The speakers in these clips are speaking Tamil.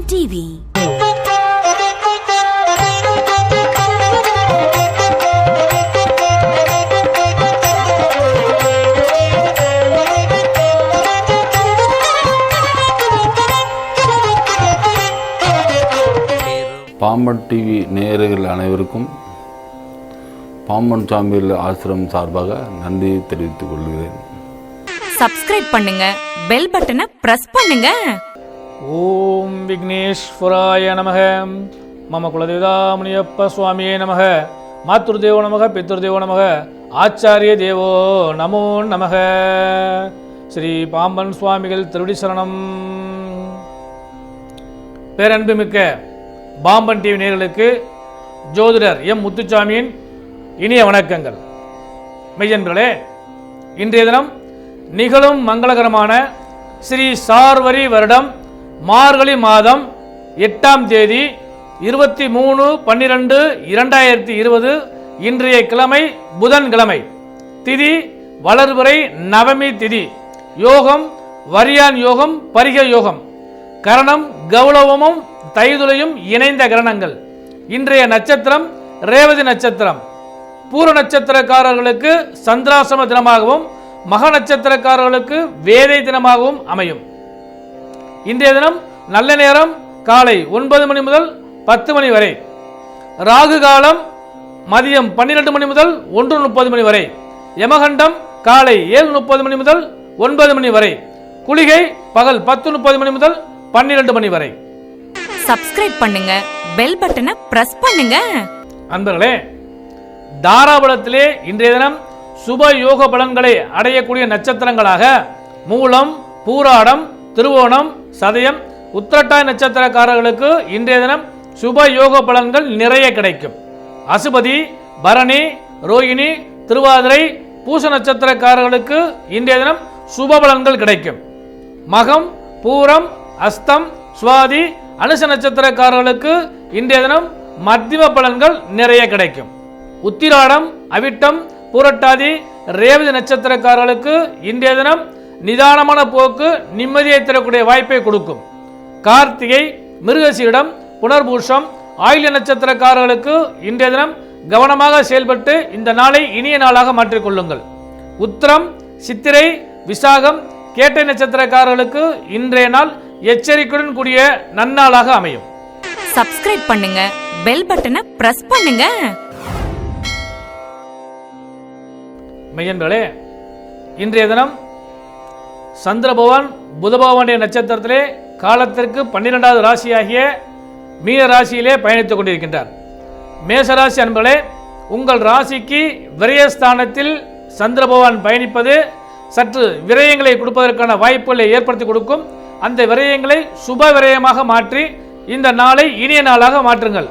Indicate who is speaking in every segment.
Speaker 1: டிவி.
Speaker 2: பாம்பன் டிவி நேயர்கள் அனைவருக்கும் பாம்பன் சாமியில் ஆசிரமம் சார்பாக நன்றி தெரிவித்துக் கொள்கிறேன்.
Speaker 1: சப்ஸ்கிரைப் பண்ணுங்க, பெல் பட்டனை பிரஸ் பண்ணுங்க.
Speaker 3: ஓம் விக்னேஸ்வராய நமக. மம குலதேவதாமுனியப்ப சுவாமியே நமக. மாத்ருதேவோ நமக, பித்ருதேவோ நமக, ஆச்சாரிய தேவோ நமோ நமக. ஸ்ரீ பாம்பன் சுவாமிகள் திருவடி சரணம். பேரன்புமிக்க பாம்பன் டிவி நேயர்களுக்கு ஜோதிடர் எம் முத்துசாமியின் இனிய வணக்கங்கள். மெய்யன்பர்களே, இன்றைய தினம் நிகழும் மங்களகரமான ஸ்ரீ சார்வரி வருடம் மார்கழி மாதம் 8ஆம் தேதி 23/12/2020 இன்றைய கிழமை புதன்கிழமை. திதி வளர்பிறை நவமி திதி. யோகம் வரியான் யோகம், பரிக யோகம். கரணம் கௌளவமும் தைதுளையும் இணைந்த கிரணங்கள். இன்றைய நட்சத்திரம் ரேவதி நட்சத்திரம். பூர நட்சத்திரக்காரர்களுக்கு சந்திராசிரம தினமாகவும் மக நட்சத்திரக்காரர்களுக்கு வேதை தினமாகவும் அமையும். இன்றைய தினம் நல்ல நேரம் காலை 9 மணி முதல் 10 மணி வரை. ராகு காலம் மதியம் 12 மணி முதல் 1:30 மணி வரை. யமகண்டம் காலை 7:30 மணி முதல் 9 மணி வரை. குளிகை பகல் 10:30 மணி முதல் 12 மணி வரை.
Speaker 1: சப்ஸ்கிரைப் பண்ணுங்க, பெல் பட்டனை பிரஸ் பண்ணுங்க.
Speaker 3: அன்பர்களே, தாராபலத்திலே இன்றைய தினம் சுப யோக பலன்களை அடையக்கூடிய நட்சத்திரங்களாக மூலம், பூராடம், திருவோணம், சதயம், உத்திரட்டாய் நட்சத்திரக்காரர்களுக்கு இன்றைய தினம் சுப யோக பலன்கள் நிறைய கிடைக்கும். அசுபதி, பரணி, ரோகிணி, திருவாதிரை, பூச நட்சத்திரக்காரர்களுக்கு இன்றைய தினம் சுப பலன்கள் கிடைக்கும். மகம், பூரம், அஸ்தம், சுவாதி, அனுச நட்சத்திரக்காரர்களுக்கு இன்றைய தினம் மத்தியம பலன்கள் நிறைய கிடைக்கும். உத்திராடம், அவிட்டம், பூரட்டாதி, ரேவதி நட்சத்திரக்காரர்களுக்கு இன்றைய தினம் நிதானமான போக்கு நிம்மதியை தரக்கூடிய வாய்ப்பை கொடுக்கும். கார்த்திகை, மிருகசீடம், புனர்பூஷம், ஆயில்ய நட்சத்திரக்காரர்களுக்கு இன்றைய தினம் கவனமாக செயல்பட்டு இந்த நாளை இனிய நாளாக மாற்றிக்கொள்ளுங்கள். உத்திரம், சித்திரை, விசாகம், கேட்டை நட்சத்திரக்காரர்களுக்கு இன்றைய நாள் எச்சரிக்கையுடன் கூடிய நன்னாளாக அமையும்.
Speaker 1: சப்ஸ்கிரைப் பண்ணுங்க, பெல் பட்டனை பிரஸ் பண்ணுங்க.
Speaker 3: மெய்யன்பர்களே, இன்றைய தினம் சந்திர பகவான் புத பகவானுடைய நட்சத்திரத்திலே காலத்திற்கு 12வது ராசியாகிய மீன ராசியிலே பயணித்துக் கொண்டிருக்கின்றார். மேசராசி அன்பர்களே, உங்கள் ராசிக்கு விரயஸ்தானத்தில் சந்திர பகவான் பயணிப்பது சற்று விரயங்களை கொடுப்பதற்கான வாய்ப்புகளை ஏற்படுத்தி கொடுக்கும். அந்த விரயங்களை சுப விரயமாக மாற்றி இந்த நாளை இனிய நாளாக மாற்றுங்கள்.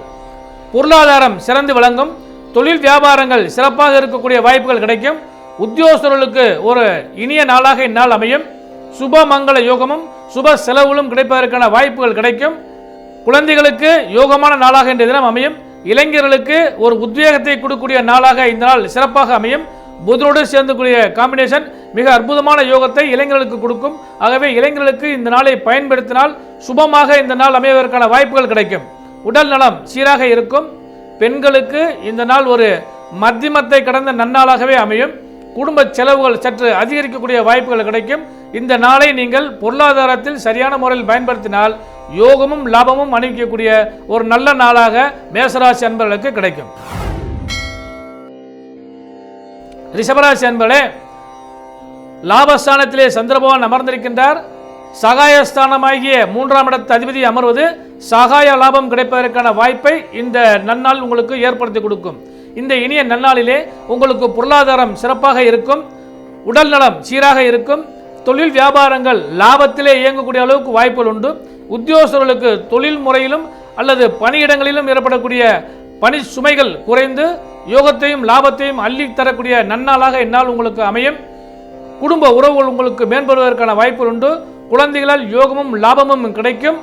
Speaker 3: பொருளாதாரம் சிறந்து விளங்கும். தொழில் வியாபாரங்கள் சிறப்பாக இருக்கக்கூடிய வாய்ப்புகள் கிடைக்கும். உத்தியோகஸ்தர்களுக்கு ஒரு இனிய நாளாக இந்நாள் அமையும். சுப மங்கள யோகமும் சுப செலவுகளும் கிடைப்பதற்கான வாய்ப்புகள் கிடைக்கும். குழந்தைகளுக்கு யோகமான நாளாக இன்றைய தினம் அமையும். இளைஞர்களுக்கு ஒரு உத்வேகத்தை கொடுக்கக்கூடிய நாளாக இந்த நாள் சிறப்பாக அமையும். புதனோடு சேர்ந்துக்கூடிய காம்பினேஷன் மிக அற்புதமான யோகத்தை இளைஞர்களுக்கு கொடுக்கும். ஆகவே இளைஞர்களுக்கு இந்த நாளை பயன்படுத்தினால் சுபமாக இந்த நாள் அமைவதற்கான வாய்ப்புகள் கிடைக்கும். உடல் நலம் சீராக இருக்கும். பெண்களுக்கு இந்த நாள் ஒரு மத்தியமத்தை கடந்த நன்னாளாகவே அமையும். குடும்ப செலவுகள் சற்று அதிகரிக்கக்கூடிய வாய்ப்புகள் கிடைக்கும். இந்த நாளை நீங்கள் பொருளாதாரத்தில் சரியான முறையில் பயன்படுத்தினால் யோகமும் லாபமும் அணிவிக்கக்கூடிய ஒரு நல்ல நாளாக மேசராசி அன்பர்களுக்கு கிடைக்கும். ரிஷபராசி அன்பர்களே, லாபஸ்தானத்திலே சந்திரபகவான் அமர்ந்திருக்கின்றார். சகாயஸ்தானமாகிய 3ஆம் இடத்து அதிபதி அமர்வது சகாய லாபம் கிடைப்பதற்கான வாய்ப்பை இந்த நன்னாள் உங்களுக்கு ஏற்படுத்தி கொடுக்கும். இந்த இனிய நன்னாளிலே உங்களுக்கு பொருளாதாரம் சிறப்பாக இருக்கும். உடல் நலம் சீராக இருக்கும். தொழில் வியாபாரங்கள் லாபத்திலே இயங்கக்கூடிய அளவுக்கு வாய்ப்புகள் உண்டு. உத்தியோகஸ்தர்களுக்கு தொழில் முறையிலும் அல்லது பணியிடங்களிலும் ஏற்படக்கூடிய பணி சுமைகள் குறைந்து யோகத்தையும் லாபத்தையும் அள்ளி தரக்கூடிய நன்னாளாக இந்நாள் உங்களுக்கு அமையும். குடும்ப உறவுகள் உங்களுக்கு மேம்படுவதற்கான வாய்ப்புகள் உண்டு. குழந்தைகளால் யோகமும் லாபமும் கிடைக்கும்.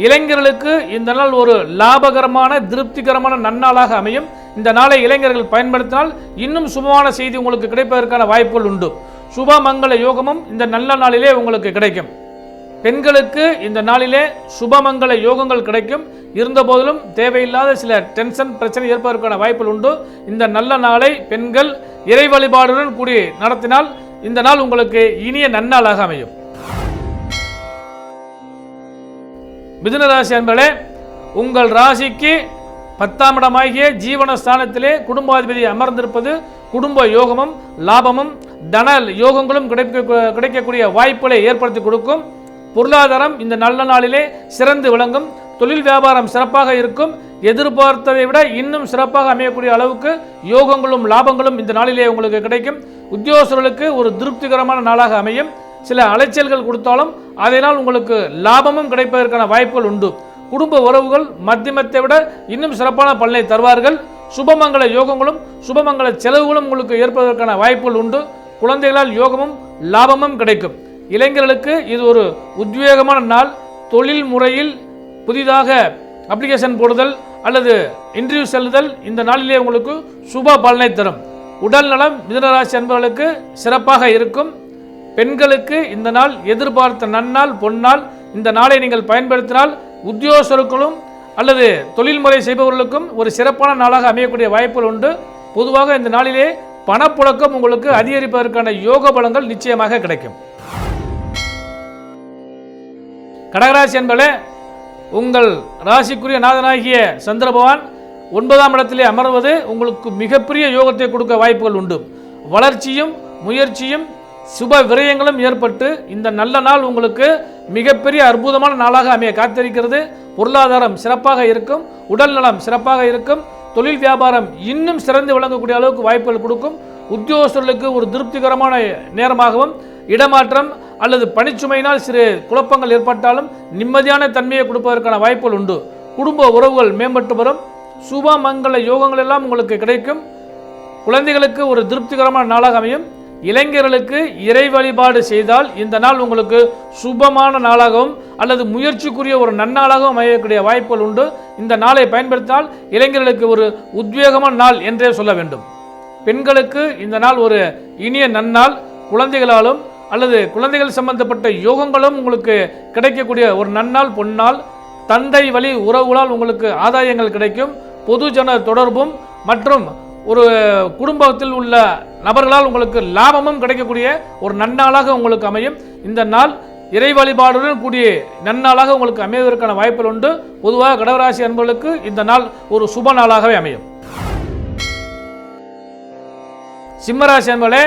Speaker 3: இளைஞர்களுக்கு இந்த நாள் ஒரு லாபகரமான திருப்திகரமான நன்னாளாக அமையும். இந்த நாளை இளைஞர்கள் பயன்படுத்தினால் இன்னும் சுபமான செய்தி உங்களுக்கு கிடைப்பதற்கான வாய்ப்புகள் உண்டு. சுப மங்கள யோகமும் இந்த நல்ல நாளிலே உங்களுக்கு கிடைக்கும். பெண்களுக்கு இந்த நாளிலே சுபமங்கல யோகங்கள் கிடைக்கும். இருந்த போதிலும் தேவையில்லாத சில டென்ஷன் பிரச்சனை ஏற்பதற்கான வாய்ப்புகள் உண்டு. இந்த நல்ல நாளை பெண்கள் இறை வழிபாடுடன் கூடி நடத்தினால் இந்த நாள் உங்களுக்கு இனிய நன்னாளாக அமையும். மிதுன ராசி அன்பர்களே, உங்கள் ராசிக்கு 10ஆம் இடமாகிய ஜீவனஸ்தானத்திலே குடும்பாதிபதி அமர்ந்திருப்பது குடும்ப யோகமும் லாபமும் தன யோகங்களும் கிடைக்கக்கூடிய வாய்ப்புகளை ஏற்படுத்தி கொடுக்கும். பொருளாதாரம் இந்த நல்ல நாளிலே சிறந்து விளங்கும். தொழில் வியாபாரம் சிறப்பாக இருக்கும். எதிர்பார்த்ததை விட இன்னும் சிறப்பாக அமையக்கூடிய அளவுக்கு யோகங்களும் லாபங்களும் இந்த நாளிலே உங்களுக்கு கிடைக்கும். உத்தியோகஸ்தர்களுக்கு ஒரு திருப்திகரமான நாளாக அமையும். சில அலைச்சல்கள் கொடுத்தாலும் அதனால் உங்களுக்கு லாபமும் கிடைப்பதற்கான வாய்ப்புகள் உண்டு. குடும்ப உறவுகள் மத்தியமத்தை விட இன்னும் சிறப்பான பலனை தருவார்கள். சுபமங்கல யோகங்களும் சுபமங்கல செலவுகளும் உங்களுக்கு ஏற்பதற்கான வாய்ப்புகள் உண்டு. குழந்தைகளால் யோகமும் லாபமும் கிடைக்கும். இளைஞர்களுக்கு இது ஒரு உத்வேகமான நாள். தொழில் முறையில் புதிதாக அப்ளிகேஷன் போடுதல் அல்லது இன்டர்வியூ செல்லுதல் இந்த நாளிலே உங்களுக்கு சுப பலனை தரும். உடல் நலம் மிதுனராசி அன்பர்களுக்கு சிறப்பாக இருக்கும். பெண்களுக்கு இந்த நாள் எதிர்பார்த்த நன்னாள் பொன்னாள். இந்த நாளை நீங்கள் பயன்படுத்தினால் உத்தியோகஸ்தர்களுக்கும் அல்லது தொழில்முறை செய்பவர்களுக்கும் ஒரு சிறப்பான நாளாக அமையக்கூடிய வாய்ப்புகள் உண்டு. பொதுவாக இந்த நாளிலே பணப்புழக்கம் உங்களுக்கு அதிகரிப்பதற்கான யோக பலங்கள் நிச்சயமாக கிடைக்கும். கடகராசி என்பதே உங்கள் ராசிக்குரிய நாதனாகிய சந்திர பகவான் 9ஆம் இடத்திலே அமர்வது உங்களுக்கு மிகப்பெரிய யோகத்தை கொடுக்க வாய்ப்புகள் உண்டு. வளர்ச்சியும் முயற்சியும் சுப விரயங்களும் ஏற்பட்டு இந்த நல்ல நாள் உங்களுக்கு மிகப்பெரிய அற்புதமான நாளாக அமைய காத்திருக்கிறது. பொருளாதாரம் சிறப்பாக இருக்கும். உடல் நலம் சிறப்பாக இருக்கும். தொழில் வியாபாரம் இன்னும் சிறந்து விளங்கக்கூடிய அளவுக்கு வாய்ப்புகள் கொடுக்கும். உத்தியோகஸ்தர்களுக்கு ஒரு திருப்திகரமான நேரமாகவும் இடமாற்றம் அல்லது பணிச்சுமையினால் சிறு குழப்பங்கள் ஏற்பட்டாலும் நிம்மதியான தன்மையை கொடுப்பதற்கான வாய்ப்புகள் உண்டு. குடும்ப உறவுகள் மேம்பட்டு வரும். சுப மங்கள யோகங்கள் எல்லாம் உங்களுக்கு கிடைக்கும். குழந்தைகளுக்கு ஒரு திருப்திகரமான நாளாக அமையும். இளைஞர்களுக்கு இறை வழிபாடு செய்தால் இந்த நாள் உங்களுக்கு சுபமான நாளாகவும் அல்லது முயற்சிக்குரிய ஒரு நன்னாளாகவும் அமையக்கூடிய வாய்ப்புகள் உண்டு. இந்த நாளை பயன்படுத்தினால் இளைஞர்களுக்கு ஒரு உத்வேகமான நாள் என்றே சொல்ல வேண்டும். பெண்களுக்கு இந்த நாள் ஒரு இனிய நன்னாள். குழந்தைகளாலும் அல்லது குழந்தைகள் சம்பந்தப்பட்ட யோகங்களும் உங்களுக்கு கிடைக்கக்கூடிய ஒரு நன்னாள் பொன்னாள். தந்தை வழி உறவுகளால் உங்களுக்கு ஆதாயங்கள் கிடைக்கும். பொதுஜன தொடர்பும் மற்றும் ஒரு குடும்பத்தில் உள்ள நபர்களால் உங்களுக்கு லாபமும் கிடைக்கக்கூடிய ஒரு நன்னாளாக உங்களுக்கு அமையும். இந்த நாள் இறை வழிபாடுடன் கூடிய நன்னாளாக உங்களுக்கு அமைவதற்கான வாய்ப்புகள் உண்டு. பொதுவாக கடகராசி அன்பர்களுக்கு இந்த நாள் ஒரு சுப நாளாகவே அமையும். சிம்மராசி அன்பர்களே,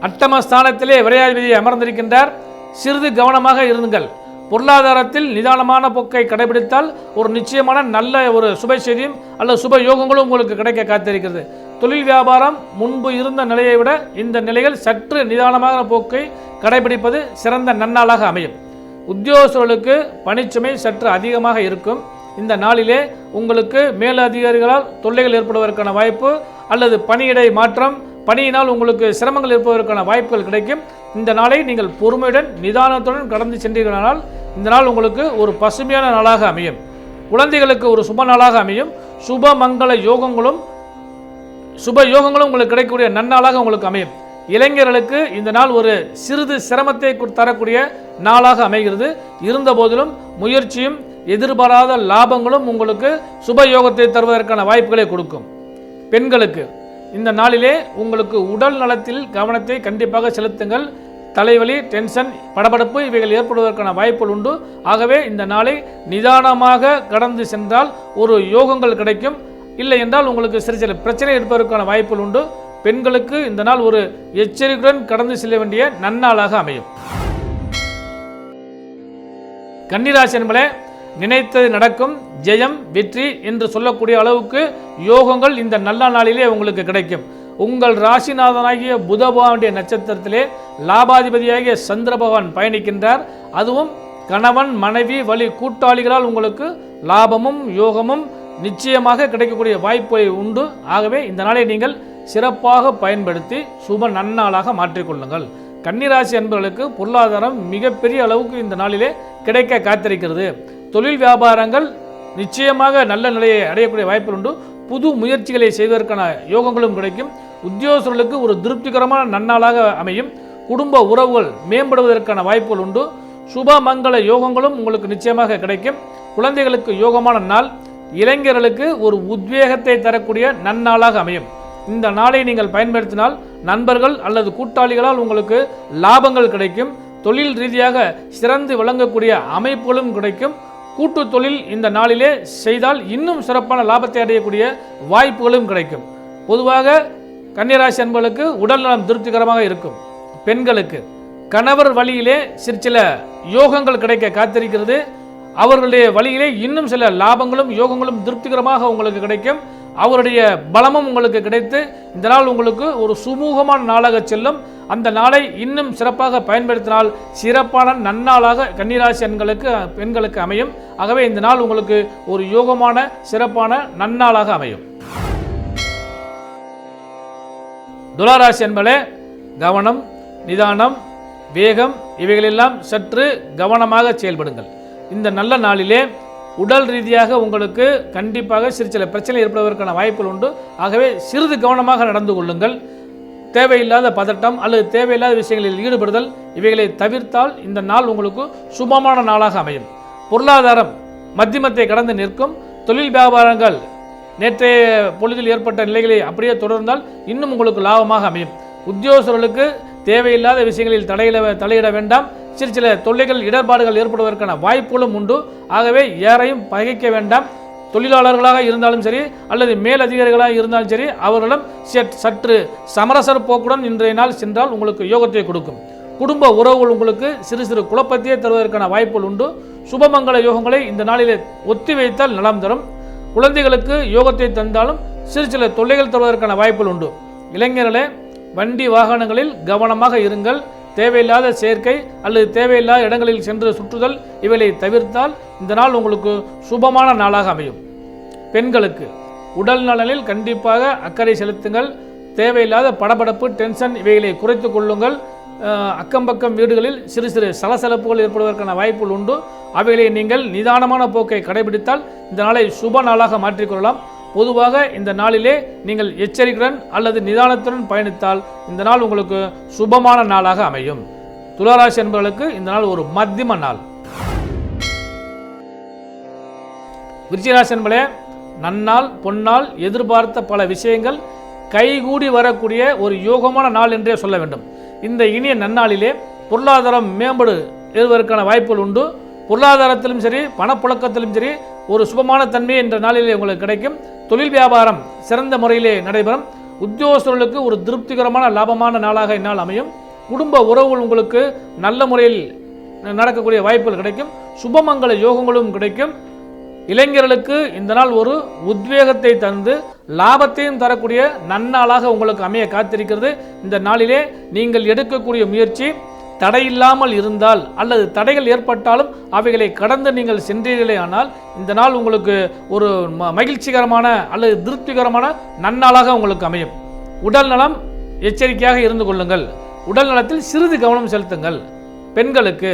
Speaker 3: அட்டமஸ்தானத்திலே விரையாதிபதி அமர்ந்திருக்கின்றார். சிறிது கவனமாக இருங்கள். பொருளாதாரத்தில் நிதானமான போக்கை கடைபிடித்தால் ஒரு நிச்சயமான நல்ல ஒரு சுப செய்தியும் அல்லது சுப யோகங்களும் உங்களுக்கு கிடைக்க காத்திருக்கிறது. தொழில் வியாபாரம் முன்பு இருந்த நிலையை விட இந்த நிலையில் சற்று நிதானமான போக்கை கடைபிடிப்பது சிறந்த நன்னாளாக அமையும். உத்தியோகஸ்தர்களுக்கு பணிச்சுமை சற்று அதிகமாக இருக்கும். இந்த நாளிலே உங்களுக்கு மேலதிகாரிகளால் தொல்லைகள் ஏற்படுவதற்கான வாய்ப்பு அல்லது பணியிடை மாற்றம், பணியினால் உங்களுக்கு சிரமங்கள் ஏற்பதற்கான வாய்ப்புகள் கிடைக்கும். இந்த நாளை நீங்கள் பொறுமையுடன் நிதானத்துடன் கடந்து சென்றீர்களானால் இந்த நாள் உங்களுக்கு ஒரு பசுமையான நாளாக அமையும். குழந்தைகளுக்கு ஒரு சுப நாளாக அமையும். சுப மங்கள யோகங்களும் சுப யோகங்களும் உங்களுக்கு கிடைக்கக்கூடிய நன்னாளாக உங்களுக்கு அமையும். இளைஞர்களுக்கு இந்த நாள் ஒரு சிறிது சிரமத்தை தரக்கூடிய நாளாக அமைகிறது. இருந்த போதிலும் முயற்சியும் எதிர்பாராத லாபங்களும் உங்களுக்கு சுப யோகத்தை தருவதற்கான வாய்ப்புகளை கொடுக்கும். பெண்களுக்கு இந்த நாளிலே உங்களுக்கு உடல் நலத்தில் கவனத்தை கண்டிப்பாக செலுத்துங்கள். தலைவலி, டென்ஷன், படபடப்பு இவைகள் ஏற்படுவதற்கான வாய்ப்புகள் உண்டு. ஆகவே இந்த நாளை நிதானமாக கடந்து சென்றால் ஒரு யோகங்கள் கிடைக்கும். இல்லை என்றால் உங்களுக்கு சிறு சில பிரச்சனை இருப்பதற்கான வாய்ப்புகள் உண்டு. பெண்களுக்கு இந்த நாள் ஒரு எச்சரிக்கையுடன் கடந்து செல்ல வேண்டிய நன்னாளாக அமையும். கன்னிராசி என்பதே நினைத்தது நடக்கும், ஜெயம், வெற்றி என்று சொல்லக்கூடிய அளவுக்கு யோகங்கள் இந்த நல்ல நாளிலே உங்களுக்கு கிடைக்கும். உங்கள் ராசிநாதனாகிய புத பகவானுடைய நட்சத்திரத்திலே லாபாதிபதியாகிய சந்திர பகவான் பயணிக்கின்றார். அதுவும் கணவன் மனைவி வழி கூட்டாளிகளால் உங்களுக்கு லாபமும் யோகமும் நிச்சயமாக கிடைக்கக்கூடிய வாய்ப்பு உண்டு. ஆகவே இந்த நாளை நீங்கள் சிறப்பாக பயன்படுத்தி சுப நன்னாளாக மாற்றிக்கொள்ளுங்கள். கன்னிராசி அன்பர்களுக்கு பொருளாதாரம் மிகப்பெரிய அளவுக்கு இந்த நாளிலே கிடைக்க காத்திருக்கிறது. தொழில் வியாபாரங்கள் நிச்சயமாக நல்ல நிலையை அடையக்கூடிய வாய்ப்பு உண்டு. புது முயற்சிகளை செய்வதற்கான யோகங்களும் கிடைக்கும். உத்தியோகஸ்தர்களுக்கு ஒரு திருப்திகரமான நன்னாளாக அமையும். குடும்ப உறவுகள் மேம்படுவதற்கான வாய்ப்புகள் உண்டு. சுப மங்கள யோகங்களும் உங்களுக்கு நிச்சயமாக கிடைக்கும். குழந்தைகளுக்கு யோகமான நாள், இளைஞர்களுக்கு ஒரு உத்வேகத்தை தரக்கூடிய நன்னாளாக அமையும். இந்த நாளை நீங்கள் பயன்படுத்தினால் நண்பர்கள் அல்லது கூட்டாளிகளால் உங்களுக்கு லாபங்கள் கிடைக்கும். தொழில் ரீதியாக சிறந்து விளங்கக்கூடிய அமைப்புகளும் கிடைக்கும். கூட்டு தொழில் இந்த நாளிலே செய்தால் இன்னும் சிறப்பான லாபத்தை அடையக்கூடிய வாய்ப்புகளும் கிடைக்கும். பொதுவாக கன்னிராசி அன்பர்களுக்கு உடல் நலம் திருப்திகரமாக இருக்கும். பெண்களுக்கு கணவர் வழியிலே சில யோகங்கள் கிடைக்க காத்திருக்கிறது. அவர்களுடைய வழியிலே இன்னும் சில லாபங்களும் யோகங்களும் திருப்திகரமாக உங்களுக்கு கிடைக்கும். அவருடைய பலமும் உங்களுக்கு கிடைத்து இந்த நாள் உங்களுக்கு ஒரு சுமூகமான நாளாக செல்லும். அந்த நாளை இன்னும் சிறப்பாக பயன்படுத்தினால் சிறப்பான நன்னாளாக கன்னிராசி பெண்களுக்கு அமையும். ஆகவே இந்த நாள் உங்களுக்கு ஒரு யோகமான சிறப்பான நன்னாளாக அமையும். துளாராசி என்பதே கவனம், நிதானம், வேகம் இவைகளெல்லாம் சற்று கவனமாக செயல்படுங்கள். இந்த நல்ல நாளிலே உடல் ரீதியாக உங்களுக்கு கண்டிப்பாக சில பிரச்சனை ஏற்படுவதற்கான வாய்ப்புகள் உண்டு. ஆகவே சிறிது கவனமாக நடந்து கொள்ளுங்கள். தேவையில்லாத பதட்டம் அல்லது தேவையில்லாத விஷயங்களில் ஈடுபடுதல் இவைகளை தவிர்த்தால் இந்த நாள் உங்களுக்கு சுபமான நாளாக அமையும். பொருளாதாரம் மத்தியமத்தை கடந்து நிற்கும். தொழில் வியாபாரங்கள் நேற்றைய பொழுதில் ஏற்பட்ட நிலைகளை அப்படியே தொடர்ந்தால் இன்னும் உங்களுக்கு லாபமாக அமையும். உத்தியோகஸ்தர்களுக்கு தேவையில்லாத விஷயங்களில் தலையிட வேண்டாம். சில தொல்லைகள் இடர்பாடுகள் ஏற்படுவதற்கான வாய்ப்புகளும் உண்டு. ஆகவே யாரையும் பகைக்க வேண்டாம். தொழிலாளர்களாக இருந்தாலும் சரி அல்லது மேலதிகாரிகளாக இருந்தாலும் சரி அவர்களிடம் சற்று சமரச போக்குடன் இன்றைய நாள் சென்றால் உங்களுக்கு யோகத்தை கொடுக்கும். குடும்ப உறவுகள் உங்களுக்கு சிறு குழப்பத்தையே தருவதற்கான வாய்ப்புகள் உண்டு. சுபமங்கள யோகங்களை இந்த நாளிலே ஒத்தி வைத்தால் நலம் தரும். குழந்தைகளுக்கு யோகத்தை தந்தாலும் சில தொல்லைகள் தருவதற்கான வாய்ப்புகள் உண்டு. இளைஞர்களே, வண்டி வாகனங்களில் கவனமாக இருங்கள். தேவையில்லாத சேர்க்கை அல்லது தேவையில்லாத இடங்களில் சென்று சுற்றுதல் இவைகளை தவிர்த்தால் இந்த நாள் உங்களுக்கு சுபமான நாளாக அமையும். பெண்களுக்கு உடல் நலனில் கண்டிப்பாக அக்கறை செலுத்துங்கள். தேவையில்லாத படபடப்பு, டென்ஷன் இவைகளை குறைத்து கொள்ளுங்கள். அக்கம்பக்கம் வீடுகளில் சிறு சலசலப்புகள் ஏற்படுவதற்கான வாய்ப்புகள் உண்டு. அவைகளை நீங்கள் நிதானமான போக்கை கடைபிடித்தால் இந்த நாளை சுப நாளாக மாற்றிக்கொள்ளலாம். பொதுவாக இந்த நாளிலே நீங்கள் எச்சரிக்கையுடன் அல்லது நிதானத்துடன் பயணித்தால் இந்த நாள் உங்களுக்கு சுபமான நாளாக அமையும். துளாராசி என்பவர்களுக்கு இந்த நாள் ஒரு மத்தியம நாள். விருச்சிகராசி என்பதே நன்னாள், பொன்னால், எதிர்பார்த்த பல விஷயங்கள் கைகூடி வரக்கூடிய ஒரு யோகமான நாள் என்றே சொல்ல வேண்டும். இந்த இனிய நன்னாளிலே பொருளாதாரம் மேம்படு ஏறுவதற்கான வாய்ப்புகள் உண்டு. பொருளாதாரத்திலும் சரி பணப்புழக்கத்திலும் சரி ஒரு சுபமான தன்மை என்ற நாளிலே உங்களுக்கு கிடைக்கும். தொழில் வியாபாரம் சிறந்த முறையிலே நடைபெறும். உத்தியோகஸ்தர்களுக்கு ஒரு திருப்திகரமான லாபமான நாளாக இந்நாள் அமையும். குடும்ப உறவுகள் உங்களுக்கு நல்ல முறையில் நடக்கக்கூடிய வாய்ப்புகள் கிடைக்கும். சுபமங்கள யோகங்களும் கிடைக்கும். இளைஞர்களுக்கு இந்த நாள் ஒரு உத்வேகத்தை தந்து லாபத்தையும் தரக்கூடிய நன்னாளாக உங்களுக்கு அமைய காத்திருக்கிறது. இந்த நாளிலே நீங்கள் எடுக்கக்கூடிய முயற்சி தடையில்லாமல் இருந்தால் அல்லது தடைகள் ஏற்பட்டாலும் அவைகளை கடந்து நீங்கள் சென்றீர்களே ஆனால் இந்த நாள் உங்களுக்கு ஒரு மகிழ்ச்சிகரமான அல்லது திருப்திகரமான நன்னாளாக உங்களுக்கு அமையும். உடல் நலம் எச்சரிக்கையாக இருந்து கொள்ளுங்கள். உடல் நலத்தில் சிறிது கவனம் செலுத்துங்கள். பெண்களுக்கு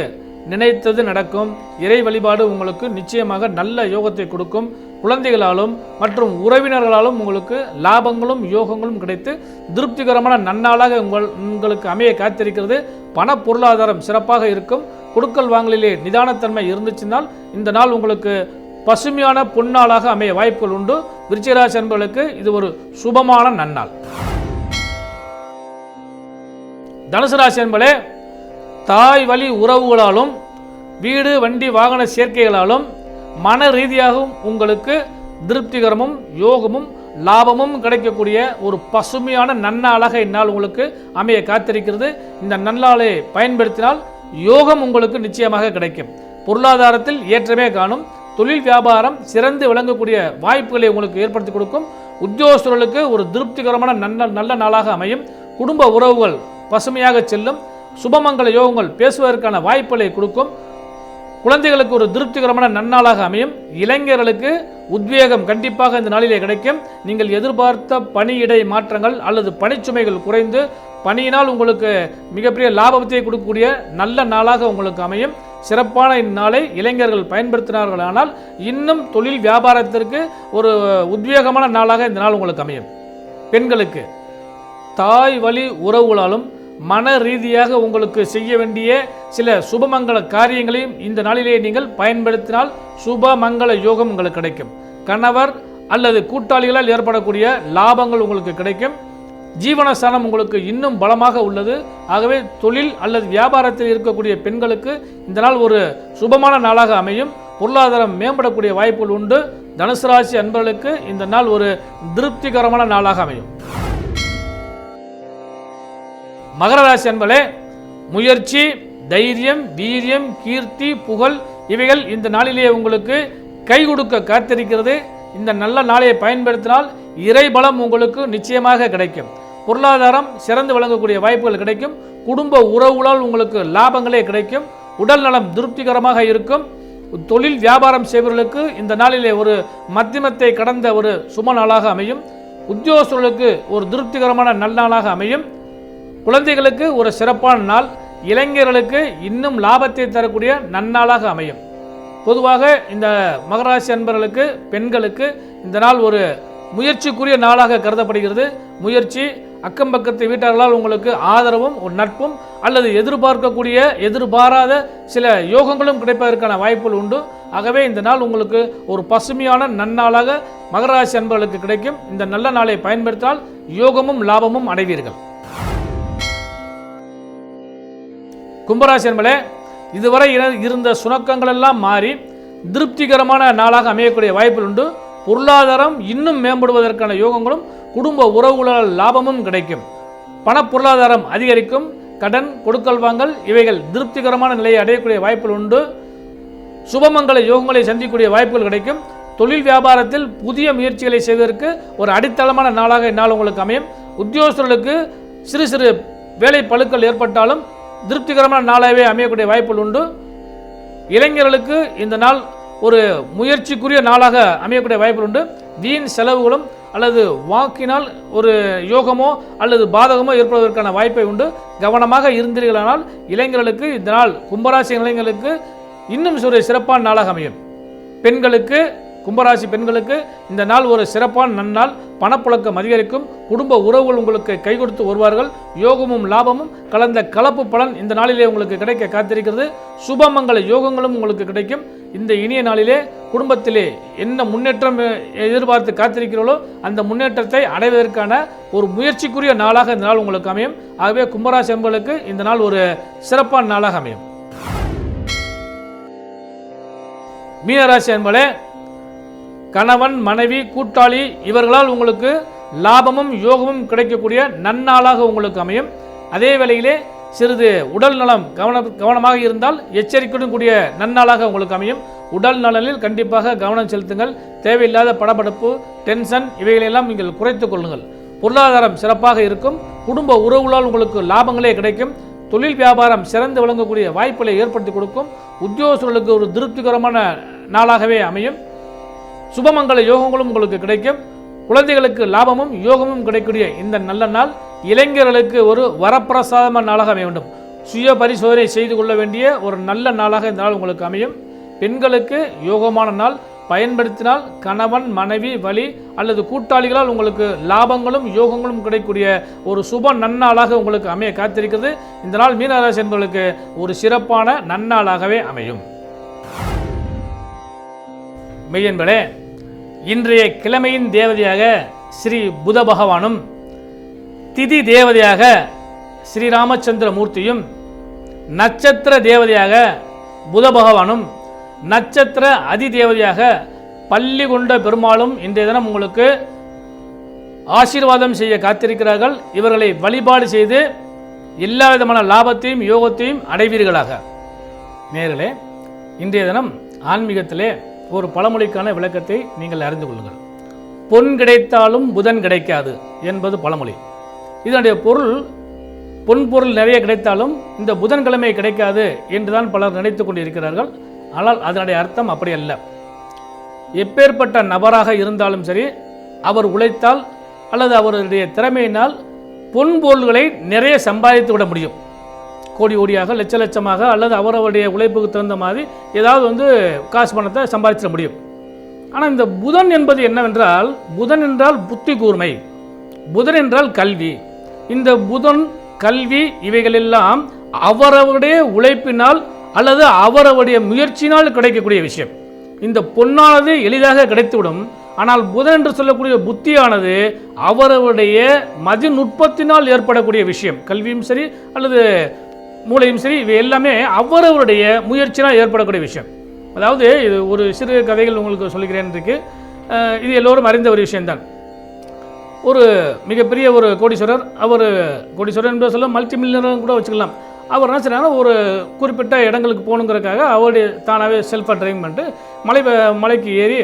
Speaker 3: நினைத்தது நடக்கும். இறை வழிபாடு உங்களுக்கு நிச்சயமாக நல்ல யோகத்தை கொடுக்கும். குழந்தைகளாலும் மற்றும் உறவினர்களாலும் உங்களுக்கு லாபங்களும் யோகங்களும் கிடைத்து திருப்திகரமான நன்னாளாக உங்களுக்கு அமைய காத்திருக்கிறது. பண பொருளாதாரம் சிறப்பாக இருக்கும். கொடுக்கல் வாங்கலிலே நிதானத்தன்மை இருந்துச்சுனால் இந்த நாள் உங்களுக்கு பசுமையான பொன்னாளாக அமைய வாய்ப்புகள் உண்டு. விருச்சிகராசி அன்பர்களுக்கு இது ஒரு சுபமான நன்னாள். தனுசு ராசி என்பதே தாய் வழி உறவுகளாலும் வீடு வண்டி வாகன சேர்க்கைகளாலும் மன ரீதியாகவும் உங்களுக்கு திருப்திகரமும் யோகமும் லாபமும் கிடைக்கக்கூடிய ஒரு பசுமையான நன்னாளாக இந்நாள் உங்களுக்கு அமைய காத்திருக்கிறது. இந்த நன்னாளை பயன்படுத்தினால் யோகம் உங்களுக்கு நிச்சயமாக கிடைக்கும். பொருளாதாரத்தில் ஏற்றமே காணும். தொழில் வியாபாரம் சிறந்து விளங்கக்கூடிய வாய்ப்புகளை உங்களுக்கு ஏற்படுத்தி கொடுக்கும். உத்தியோகஸ்தர்களுக்கு ஒரு திருப்திகரமான நல்ல நாளாக அமையும். குடும்ப உறவுகள் பசுமையாக செல்லும். சுபமங்கள யோகங்கள் பேசுவதற்கான வாய்ப்புகளை கொடுக்கும். குழந்தைகளுக்கு ஒரு திருப்திகரமான நன்னாளாக அமையும். இளைஞர்களுக்கு உத்வேகம் கண்டிப்பாக இந்த நாளிலே கிடைக்கும். நீங்கள் எதிர்பார்த்த பணியிடை மாற்றங்கள் அல்லது பணிச்சுமைகள் குறைந்து பணியினால் உங்களுக்கு மிகப்பெரிய லாபத்தை கொடுக்கக்கூடிய நல்ல நாளாக உங்களுக்கு அமையும். சிறப்பான இந்நாளை இளைஞர்கள் பயன்படுத்தினார்களானால் இன்னும் தொழில் வியாபாரத்திற்கு ஒரு உத்வேகமான நாளாக இந்த நாள் உங்களுக்கு அமையும். பெண்களுக்கு தாய் வழி உறவுகளாலும் மன ரீதியாக உங்களுக்கு செய்ய வேண்டிய சில சுபமங்கள காரியங்களையும் இந்த நாளிலே நீங்கள் பயன்படுத்தினால் சுபமங்கள யோகம் உங்களுக்கு கிடைக்கும். கணவர் அல்லது கூட்டாளிகளால் ஏற்படக்கூடிய லாபங்கள் உங்களுக்கு கிடைக்கும். ஜீவனஸ்தானம் உங்களுக்கு இன்னும் பலமாக உள்ளது. ஆகவே தொழில் அல்லது வியாபாரத்தில் இருக்கக்கூடிய பெண்களுக்கு இந்த நாள் ஒரு சுபமான நாளாக அமையும். பொருளாதாரம் மேம்படக்கூடிய வாய்ப்புகள் உண்டு. தனுசு ராசி அன்பர்களுக்கு இந்த நாள் ஒரு திருப்திகரமான நாளாக அமையும். மகர ராசி அன்பர்களே, முயற்சி, தைரியம், வீரியம், கீர்த்தி, புகழ் இவைகள் இந்த நாளிலே உங்களுக்கு கை கொடுக்க காத்திருக்கிறது. இந்த நல்ல நாளை பயன்படுத்தினால் இறைபலம் உங்களுக்கு நிச்சயமாக கிடைக்கும். பொருளாதாரம் சிறந்து விளங்கக்கூடிய வாய்ப்புகள் கிடைக்கும். குடும்ப உறவுகளால் உங்களுக்கு லாபங்களே கிடைக்கும். உடல் நலம் திருப்திகரமாக இருக்கும். தொழில் வியாபாரம் செய்பவர்களுக்கு இந்த நாளிலே ஒரு மத்தியமத்தை கடந்த ஒரு சும நாளாக அமையும். உத்தியோகஸ்தர்களுக்கு ஒரு திருப்திகரமான நல்நாளாக அமையும். குழந்தைகளுக்கு ஒரு சிறப்பான நாள். இளைஞர்களுக்கு இன்னும் லாபத்தை தரக்கூடிய நன்னாளாக அமையும். பொதுவாக இந்த மகராசி அன்பர்களுக்கு பெண்களுக்கு இந்த நாள் ஒரு முயற்சிக்குரிய நாளாக கருதப்படுகிறது. முயற்சி, அக்கம் பக்கத்து வீட்டார்களால் உங்களுக்கு ஆதரவும் ஒரு நட்பும் அல்லது எதிர்பாராத சில யோகங்களும் கிடைப்பதற்கான வாய்ப்புகள் உண்டு. ஆகவே இந்த நாள் உங்களுக்கு ஒரு பசுமையான நன்னாளாக மகராசி அன்பர்களுக்கு கிடைக்கும். இந்த நல்ல நாளை பயன்படுத்தினால் யோகமும் லாபமும் அடைவீர்கள். கும்பராசி அன்பர்களே, இதுவரை இருந்த சுணக்கங்கள் எல்லாம் மாறி திருப்திகரமான நாளாக அமையக்கூடிய வாய்ப்புகள் உண்டு. பொருளாதாரம் இன்னும் மேம்படுவதற்கான யோகங்களும் குடும்ப உறவுகளால் லாபமும் கிடைக்கும். பண பொருளாதாரம் அதிகரிக்கும். கடன் கொடுக்கல் வாங்கல் இவைகள் திருப்திகரமான நிலையை அடையக்கூடிய வாய்ப்புகள் உண்டு. சுபமங்கள யோகங்களை சந்திக்கக்கூடிய வாய்ப்புகள் கிடைக்கும். தொழில் வியாபாரத்தில் புதிய முயற்சிகளை செய்வதற்கு ஒரு அடித்தளமான நாளாக இந்நாள் உங்களுக்கு அமையும். உத்தியோகஸ்தர்களுக்கு சிறு சிறு வேலை பளுக்கள் ஏற்பட்டாலும் திருப்திகரமான நாளாகவே அமையக்கூடிய வாய்ப்புகள் உண்டு. இளைஞர்களுக்கு இந்த நாள் ஒரு முயற்சிக்குரிய நாளாக அமையக்கூடிய வாய்ப்புகள் உண்டு. வீண் செலவுகளும் அல்லது வாக்கினால் ஒரு யோகமோ அல்லது பாதகமோ ஏற்படுவதற்கான வாய்ப்பை உண்டு. கவனமாக இருந்தீர்களானால் இளைஞர்களுக்கு இந்த நாள் கும்பராசி இளைஞர்களுக்கு இன்னும் ஒரு சிறப்பான நாளாக அமையும். பெண்களுக்கு கும்பராசி பெண்களுக்கு இந்த நாள் ஒரு சிறப்பான நன்னாள். பணப்புழக்கம் அதிகரிக்கும். குடும்ப உறவுகள் உங்களுக்கு கை கொடுத்து வருவார்கள். யோகமும் லாபமும் கலந்த கலப்பு பலன் இந்த நாளிலே உங்களுக்கு கிடைக்க காத்திருக்கிறது. சுபமங்கள யோகங்களும் உங்களுக்கு கிடைக்கும். இந்த இனிய நாளிலே குடும்பத்திலே என்ன முன்னேற்றம் எதிர்பார்த்து காத்திருக்கிறீர்களோ அந்த முன்னேற்றத்தை அடைவதற்கான ஒரு முயற்சிக்குரிய நாளாக இந்த நாள் உங்களுக்கு அமையும். ஆகவே கும்பராசி அன்பர்களுக்கு இந்த நாள் ஒரு சிறப்பான நாளாக அமையும். மீனராசி அன்பர்களே, கணவன், மனைவி, கூட்டாளி இவர்களால் உங்களுக்கு லாபமும் யோகமும் கிடைக்கக்கூடிய நன்னாளாக உங்களுக்கு அமையும். அதே வேளையிலே சிறிது உடல் நலம் கவனமாக இருந்தால் எச்சரிக்கையுடன் கூடிய நன்னாளாக உங்களுக்கு அமையும். உடல் நலனில் கண்டிப்பாக கவனம் செலுத்துங்கள். தேவையில்லாத படபடப்பு, டென்ஷன் இவைகளெல்லாம் நீங்கள் குறைத்துக் கொள்ளுங்கள். பொருளாதாரம் சிறப்பாக இருக்கும். குடும்ப உறவுகளால் உங்களுக்கு லாபங்களே கிடைக்கும். தொழில் வியாபாரம் சிறந்து விளங்கக்கூடிய வாய்ப்புகளை ஏற்படுத்தி கொடுக்கும். உத்தியோகஸ்தர்களுக்கு ஒரு திருப்திகரமான நாளாகவே அமையும். சுபமங்கள யோகங்களும் உங்களுக்கு கிடைக்கும். குழந்தைகளுக்கு லாபமும் யோகமும் கிடைக்கக்கூடிய இந்த நல்ல நாள் இளைஞர்களுக்கு ஒரு வரப்பிரசாதமான நாளாக அமைய வேண்டும். சுய பரிசோதனை செய்து கொள்ள வேண்டிய ஒரு நல்ல நாளாக இந்த நாள் உங்களுக்கு அமையும். பெண்களுக்கு யோகமான நாள். பயன்படுத்தினால் கணவன், மனைவி வழி அல்லது கூட்டாளிகளால் உங்களுக்கு லாபங்களும் யோகங்களும் கிடைக்கக்கூடிய ஒரு சுப நன்னாளாக உங்களுக்கு அமைய காத்திருக்கிறது. இந்த நாள் மீனராசி என்பவர்களுக்கு ஒரு சிறப்பான நன்னாளாகவே அமையும். மெய்யன்பளே, இன்றைய கிழமையின் தேவதையாக ஸ்ரீ புத பகவானும் திதி தேவதையாக ஸ்ரீராமச்சந்திர மூர்த்தியும் நட்சத்திர தேவதையாக புத பகவானும் நட்சத்திர அதிதேவதையாக பள்ளி கொண்ட பெருமாளும் இன்றைய தினம் உங்களுக்கு ஆசீர்வாதம் செய்ய காத்திருக்கிறார்கள். இவர்களை வழிபாடு செய்து எல்லா விதமான லாபத்தையும் யோகத்தையும் அடைவீர்களாக. நேர்களே, இன்றைய தினம் ஆன்மீகத்திலே ஒரு பழமொழிக்கான விளக்கத்தை நீங்கள் அறிந்து கொள்ளுங்கள். பொன் கிடைத்தாலும் புதன் கிடைக்காது என்பது பழமொழி. இதனுடைய பொருள், பொன் பொருள் நிறைய கிடைத்தாலும் இந்த புதன்கிழமை கிடைக்காது என்றுதான் பலர் நினைத்து கொண்டிருக்கிறார்கள். ஆனால் அதனுடைய அர்த்தம் அப்படி அல்ல. எப்பேற்பட்ட நபராக இருந்தாலும் சரி, அவர் உழைத்தால் அல்லது அவருடைய திறமையினால் பொன் பொருள்களை நிறைய சம்பாதித்து விட முடியும். கோடி கோடியாக, லட்ச லட்சமாக அல்லது அவருடைய உழைப்புக்கு தகுந்த மாதிரி ஏதாவது காசு பணத்தை சம்பாதிச்சிட முடியும். ஆனால் இந்த புதன் என்பது என்னவென்றால், புதன் என்றால் புத்தி கூர்மை, புதன் என்றால் கல்வி. இந்த புதன் கல்வி இவைகளெல்லாம் அவரவருடைய உழைப்பினால் அல்லது அவரவருடைய முயற்சியினால் கிடைக்கக்கூடிய விஷயம். இந்த பொன்னானது எளிதாக கிடைத்துவிடும். ஆனால் புதன் என்று சொல்லக்கூடிய புத்தியானது அவரவருடைய மதிநுட்பத்தினால் ஏற்படக்கூடிய விஷயம். கல்வியும் சரி அல்லது மூளையும் சரி, இவை எல்லாமே அவரவருடைய முயற்சினால் ஏற்படக்கூடிய விஷயம். அதாவது இது ஒரு சிறு கதைகள் உங்களுக்கு சொல்லுகிறேன் இருக்கு. இது எல்லோரும் அறிந்த ஒரு விஷயம்தான். ஒரு மிகப்பெரிய ஒரு கோடீஸ்வரர், அவர் கோடீஸ்வரர் என்று சொல்ல மல்டி மில்லியனர் கூட வச்சுக்கலாம். அவர் என்ன செய்றாங்க, ஒரு குறிப்பிட்ட இடங்களுக்கு போகணுங்கிறதுக்காக அவருடைய தானாகவே செல்ஃபாக ட்ரைவிங் பண்ணிட்டு மலைக்கு ஏறி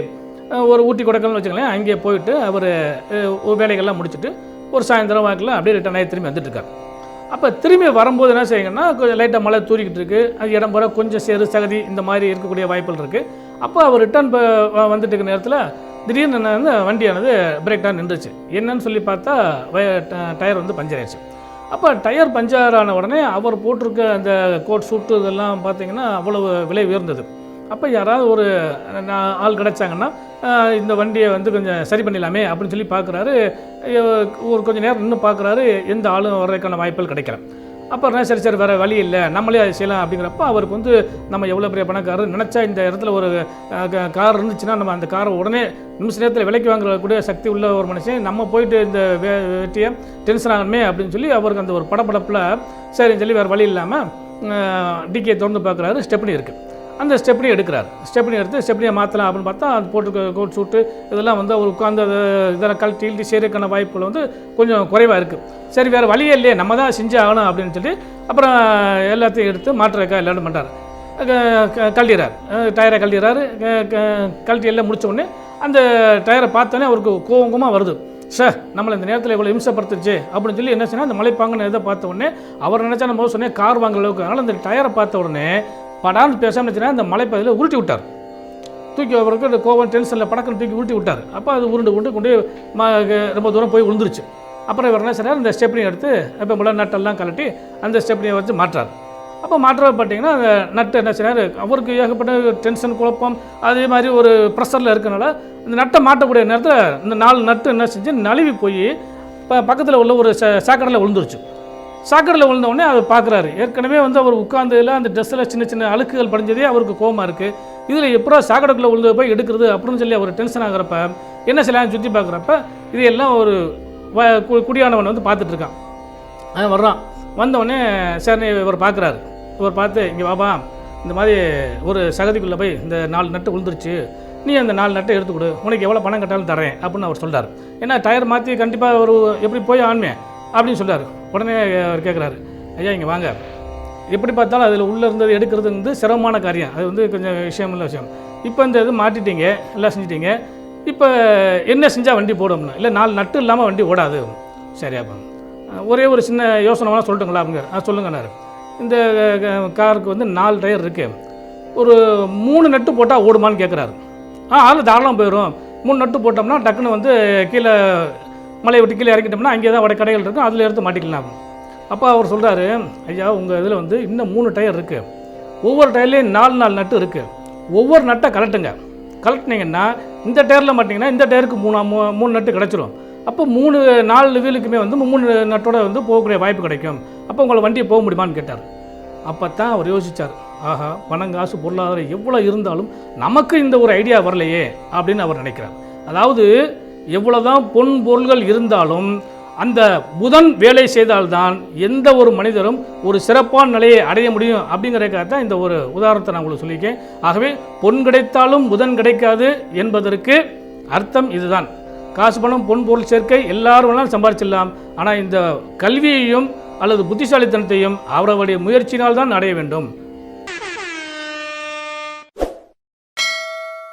Speaker 3: ஒரு ஊட்டி கொடைக்கானல்னு வச்சுக்கலாம், அங்கே போயிட்டு அவர் வேலைகள்லாம் முடிச்சுட்டு ஒரு சாயந்தரம் வாக்கில் அப்படியே ரிட்டர்ன் ஆகி திரும்பி வந்துட்டுருக்கார். அப்போ திரும்பி வரும்போது என்ன செய்யுங்கன்னா, கொஞ்சம் லைட்டாக மழை தூரிக்கிட்டு இருக்குது, அது இடம் போகிற கொஞ்சம் சேறு சகதி இந்த மாதிரி இருக்கக்கூடிய வாய்ப்புகள் இருக்குது. அப்போ அவர் ரிட்டர்ன் வந்துட்டு இருக்க நேரத்தில் திடீர்னு என்ன வந்து வண்டியானது பிரேக் டவுன் நின்றுச்சு. என்னன்னு சொல்லி பார்த்தா டயர் வந்து பஞ்சர் ஆயிடுச்சு. அப்போ டயர் பஞ்சர் ஆன உடனே அவர் போட்டிருக்க அந்த கோட் சூட்டு இதெல்லாம் பார்த்தீங்கன்னா அவ்வளவு விலை உயர்ந்தது. அப்போ யாராவது ஒரு ஆள் கிடச்சாங்கன்னா இந்த வண்டியை வந்து கொஞ்சம் சரி பண்ணிடலாமே அப்படின்னு சொல்லி பார்க்குறாரு. ஒரு கொஞ்சம் நேரம் இன்னும் பார்க்குறாரு, எந்த ஆளும் வர்றதுக்கான வாய்ப்புகள் கிடைக்கல. அப்புறம் சரி வேறு வழி இல்லை, நம்மளே அதை செய்யலாம் அப்படிங்கிறப்ப அவருக்கு வந்து நம்ம எவ்வளோ பெரிய பணக்காரர், நினச்சா இந்த இடத்துல ஒரு கார் இருந்துச்சுன்னா நம்ம அந்த காரை உடனே நிமிஷ நேரத்தில் விலைக்கு வாங்கக்கூடிய சக்தி உள்ள ஒரு மனுஷன், நம்ம போயிட்டு இந்த வெட்டியை டென்ஷன் ஆகணுமே அப்படின்னு சொல்லி அவருக்கு அந்த ஒரு படப்படப்பில் சரின்னு சொல்லி வேறு வழி இல்லாமல் டிக்கியை திறந்து பார்க்குறாரு. ஸ்டெப்னி இருக்குது, அந்த ஸ்டெப்னி எடுக்கிறார். ஸ்டெப்னி எடுத்து ஸ்டெப்னியை மாற்றலாம் அப்படின்னு பார்த்தா அது போட்டு கோட் சூட்டு இதெல்லாம் வந்து அவர் உட்காந்து இதெல்லாம் கழட்டி செய்கிறதுக்கான வாய்ப்புகள் வந்து கொஞ்சம் குறைவாக இருக்குது. சரி வேறு வழியே இல்லையே, நம்ம தான் செஞ்சு ஆகணும் அப்படின்னு சொல்லி அப்புறம் எல்லாத்தையும் எடுத்து மாற்றுறக்கா எல்லாரும் பண்ணுறாரு. கழட்டிடுறார், டயரை கழட்டிடுறாரு. கழட்டி எல்லாம் முடித்த உடனே அந்த டயரை பார்த்தோன்னே அவருக்கு கோவமாக வருது. சார் நம்மளை இந்த நேரத்தில் இவ்வளோ இம்சப்படுத்துச்சு அப்படின்னு சொல்லி என்ன சொன்னால் அந்த மலைப்பாங்கன்னு இதை பார்த்த உடனே அவர் நினச்சா நம்ம சொன்னேன் கார் வாங்குற அளவுக்கு. அதனால் அந்த டயரை பார்த்த உடனே படான்னு பேசாமல் வச்சுன்னா அந்த மலைப்பகுதியில் உருட்டி விட்டார். தூக்கி அவருக்கு அந்த கோவம் டென்ஷனில் படக்குன்னு தூக்கி உருட்டி விட்டார். அப்போ அது உருண்டு கொண்டு ரொம்ப தூரம் போய் விழுந்துருச்சு. அப்புறம் இவர் என்ன செய்றார், இந்த ஸ்டெப்னி எடுத்து இப்போ முள்ள நட்டெல்லாம் கலட்டி அந்த ஸ்டெப்னியை வச்சு மாட்டுறார். அப்போ மாட்டுறது பார்த்தீங்கன்னா அந்த நட்டு என்ன செய்றாரு, அவருக்கு ஏகப்பட்ட டென்ஷன் குழப்பம் அதே மாதிரி ஒரு ப்ரெஷரில் இருக்கனால இந்த நட்டை மாட்டக்கூடிய நேரத்தில் இந்த 4 நட்டு என்ன செஞ்சு நழுவி போய் பக்கத்தில் உள்ள ஒரு சாக்கடையில் விழுந்துருச்சு. சாக்கடையில் விழுந்தவுடனே அதை பார்க்குறாரு. ஏற்கனவே வந்து அவர் உட்கார்ந்ததில் அந்த ட்ரெஸ்ஸில் சின்ன சின்ன அழுக்குகள் படிஞ்சதே அவருக்கு கோவமாக இருக்குது. இதில் எப்போ சாக்கடைக்குள்ளே விழுந்து போய் எடுக்கிறது அப்படின்னு சொல்லி அவர் டென்ஷன் ஆகிறப்ப என்ன செய்யலாம் சுற்றி பார்க்குறப்ப இதையெல்லாம் ஒரு குடியானவன் வந்து பார்த்துட்ருக்கான். அவன் வர்றான். வந்தவுடனே சரி இவர் பார்க்குறாரு. இவர் பார்த்து இங்கே வாபா, இந்த மாதிரி ஒரு சகதிக்குள்ளே போய் இந்த 4 நட்டு விழுந்துருச்சு, நீ அந்த 4 நட்டை எடுத்து கொடு, உனக்கு எவ்வளோ பணம் கட்டாலும் தரேன் அப்படின்னு அவர் சொல்கிறார். ஏன்னா டயர் மாற்றி கண்டிப்பாக ஒரு எப்படி போய் ஆன்மே அப்படின்னு சொல்கிறார். உடனே அவர் கேட்குறாரு, ஐயா இங்கே வாங்க, எப்படி பார்த்தாலும் அதில் உள்ளே இருந்தது எடுக்கிறது வந்து சிரமமான காரியம், அது வந்து கொஞ்சம் விஷயமில்ல விஷயம். இப்போ இந்த இது மாட்டிட்டீங்க, எல்லாம் செஞ்சிட்டீங்க, இப்போ என்ன செஞ்சால் வண்டி போடும்னா, இல்லை 4 நட்டு இல்லாமல் வண்டி ஓடாது. சரியாப்பா, ஒரே ஒரு சின்ன யோசனை வேணால் சொல்லட்டுங்களா அப்படிங்கிற. சொல்லுங்கண்ணாரு. இந்த காருக்கு வந்து 4 டயர் இருக்குது, ஒரு 3 நட்டு போட்டால் ஓடுமான்னு கேட்குறாரு. அதில் தாராளம் போயிடும், 3 நட்டு போட்டோம்னா டக்குன்னு வந்து கீழே மலையை விட்டு கீழே இறக்கிட்டோம்னா அங்கே தான் கடைகள் இருக்கும், அதில் எடுத்து மாட்டிக்கலாம். அப்போ அவர் சொல்கிறாரு, ஐயா உங்கள் இதில் வந்து இன்னும் 3 டயர் இருக்குது, ஒவ்வொரு டயர்லேயும் 4 நட்டு இருக்குது, ஒவ்வொரு நட்டை கலட்டினீங்கன்னா இந்த டயரில் மாட்டிங்கன்னா இந்த டயருக்கு 3 நட்டு கிடச்சிரும். அப்போ 4 வீலுக்குமே வந்து 3 நட்டோட வந்து போகக்கூடிய வாய்ப்பு கிடைக்கும். அப்போ உங்களை வண்டியை போக முடியுமான்னு கேட்டார். அப்போ தான் அவர் யோசித்தார், ஆஹா பணங்காசு பொருளாதாரம் எவ்வளோ இருந்தாலும் நமக்கு இந்த ஒரு ஐடியா வரலையே அப்படின்னு அவர் நினைக்கிறார். அதாவது எவ்வளோதான் பொன் பொருள்கள் இருந்தாலும் அந்த புதன் வேலை செய்தால்தான் எந்த ஒரு மனிதரும் ஒரு சிறப்பான நிலையை அடைய முடியும் அப்படிங்கிறதுக்காக தான் இந்த ஒரு உதாரணத்தை நான் உங்களுக்கு சொல்லியிருக்கேன். ஆகவே பொன் கிடைத்தாலும் புதன் கிடைக்காது என்பதற்கு அர்த்தம் இதுதான். காசு பணம் பொன் பொருள் சேர்க்கை எல்லாரும் வேணாலும் சம்பாதிச்சிடலாம், ஆனால் இந்த கல்வியையும் அல்லது புத்திசாலித்தனத்தையும் அவரவருடைய முயற்சியினால் தான் அடைய வேண்டும்.